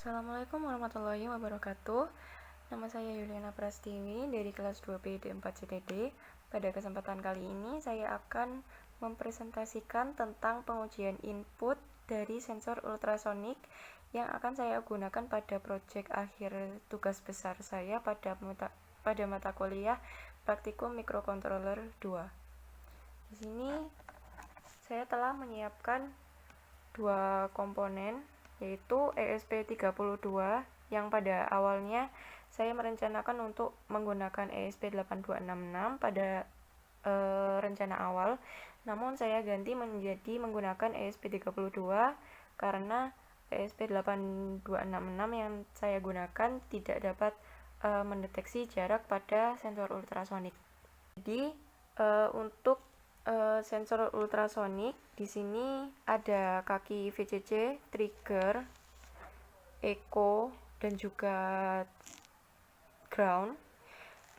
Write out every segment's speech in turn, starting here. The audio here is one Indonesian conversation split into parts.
Assalamualaikum warahmatullahi wabarakatuh. Nama saya Yuliana Prastiwi dari kelas 2PD 4 CTD. Pada kesempatan kali ini saya akan mempresentasikan tentang pengujian input dari sensor ultrasonik yang akan saya gunakan pada proyek akhir tugas besar saya pada mata kuliah Praktikum Microcontroller 2. Di sini saya telah menyiapkan dua komponen, yaitu ESP32 yang pada awalnya saya merencanakan untuk menggunakan ESP8266 pada rencana awal, namun saya ganti menjadi menggunakan ESP32 karena ESP8266 yang saya gunakan tidak dapat mendeteksi jarak pada sensor ultrasonik. Jadi untuk sensor ultrasonik di sini ada kaki VCC, trigger, echo, dan juga ground.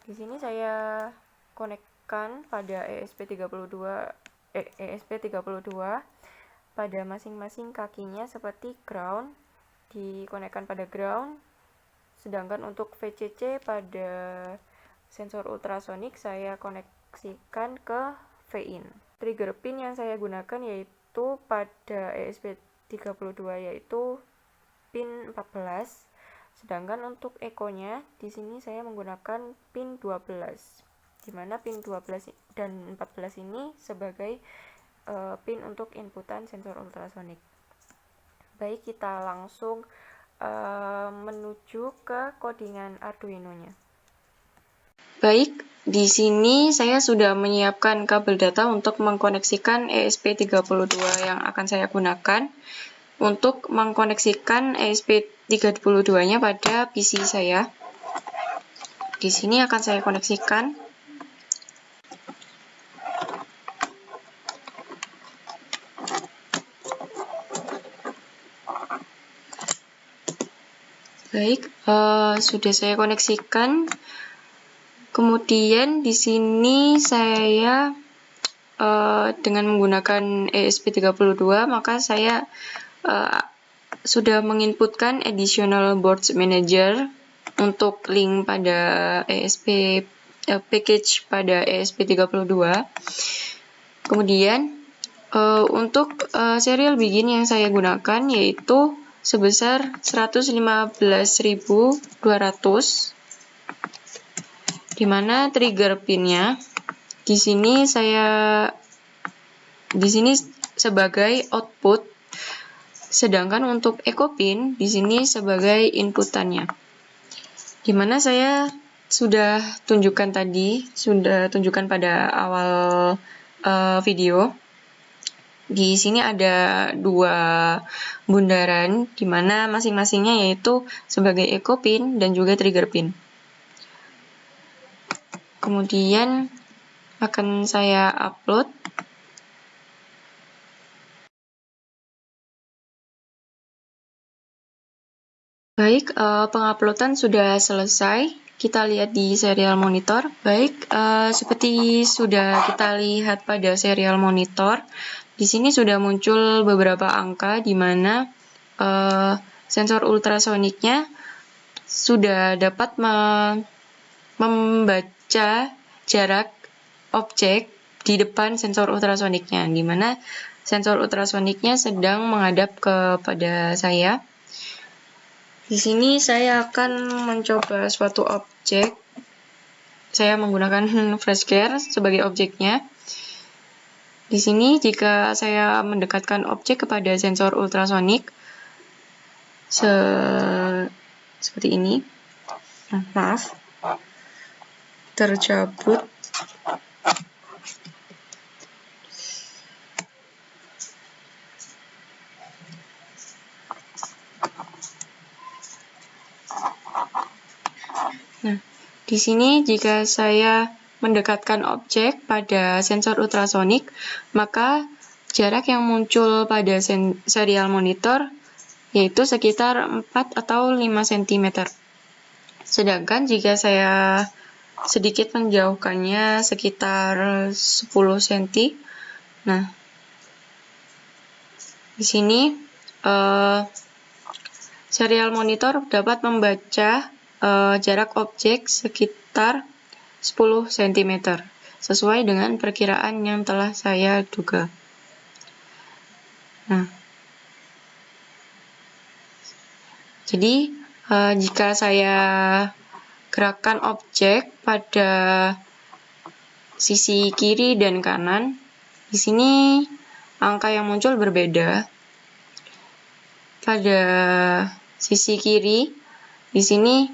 Di sini saya konekkan pada ESP32 pada masing-masing kakinya seperti ground dikonekkan pada ground, sedangkan untuk VCC pada sensor ultrasonik saya koneksikan ke V-in. Trigger pin yang saya gunakan yaitu pada ESP32 yaitu pin 14, sedangkan untuk echo-nya di sini saya menggunakan pin 12, di mana pin 12 dan 14 ini sebagai pin untuk inputan sensor ultrasonik. Baik, kita langsung menuju ke codingan Arduino-nya. Baik, di sini saya sudah menyiapkan kabel data untuk mengkoneksikan ESP32 yang akan saya gunakan untuk mengkoneksikan ESP32-nya pada PC saya. Di sini akan saya koneksikan. Baik, sudah saya koneksikan. Kemudian di sini saya dengan menggunakan ESP32 maka saya sudah menginputkan additional board manager untuk link pada package pada ESP32. Kemudian untuk serial begin yang saya gunakan yaitu sebesar 115.200, di mana trigger pinnya di sini sebagai output, sedangkan untuk echo pin di sini sebagai inputannya. Di mana saya sudah tunjukkan pada awal video. Di sini ada dua bundaran, di mana masing-masingnya yaitu sebagai echo pin dan juga trigger pin. Kemudian akan saya upload. Baik, penguploadan sudah selesai. Kita lihat di serial monitor. Baik, seperti sudah kita lihat pada serial monitor, di sini sudah muncul beberapa angka di mana sensor ultrasoniknya sudah dapat membaca jarak objek di depan sensor ultrasoniknya, di mana sensor ultrasoniknya sedang menghadap kepada saya. Di sini saya akan mencoba suatu objek. Saya menggunakan flashcare sebagai objeknya. Di sini jika saya mendekatkan objek kepada sensor ultrasonik seperti ini. Maaf. Tercabut. Nah, di sini jika saya mendekatkan objek pada sensor ultrasonik, maka jarak yang muncul pada serial monitor yaitu sekitar 4 atau 5 cm. Sedangkan jika saya sedikit menjauhkannya sekitar 10 cm, nah di sini serial monitor dapat membaca jarak objek sekitar 10 cm, sesuai dengan perkiraan yang telah saya duga. Nah, jadi jika saya gerakkan objek pada sisi kiri dan kanan, di sini angka yang muncul berbeda. Pada sisi kiri, di sini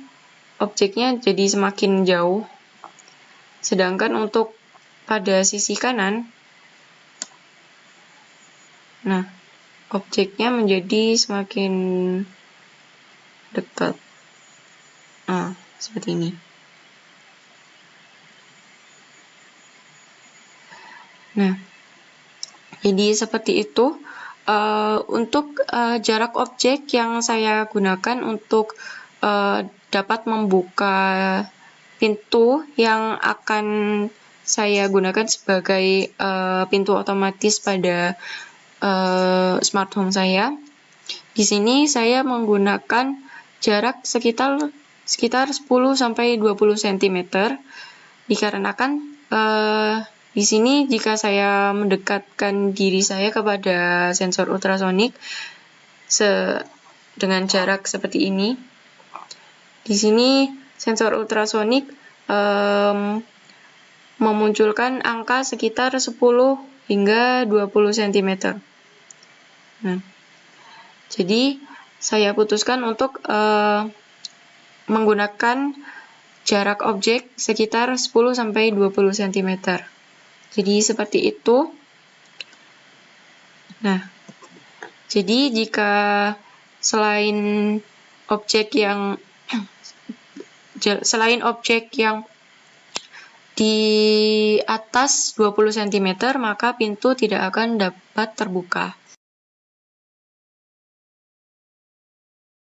objeknya jadi semakin jauh. Sedangkan untuk pada sisi kanan, nah, objeknya menjadi semakin dekat. Nah, seperti ini. Nah, jadi seperti itu. Untuk jarak objek yang saya gunakan untuk dapat membuka pintu yang akan saya gunakan sebagai pintu otomatis pada smart home saya. Di sini saya menggunakan jarak sekitar 10-20 cm, dikarenakan di sini jika saya mendekatkan diri saya kepada sensor ultrasonik dengan jarak seperti ini, di sini sensor ultrasonik memunculkan angka sekitar 10 hingga 20 cm. Nah, jadi saya putuskan untuk menggunakan jarak objek sekitar 10-20 cm. Jadi seperti itu. Nah, jadi jika selain objek yang di atas 20 cm, maka pintu tidak akan dapat terbuka.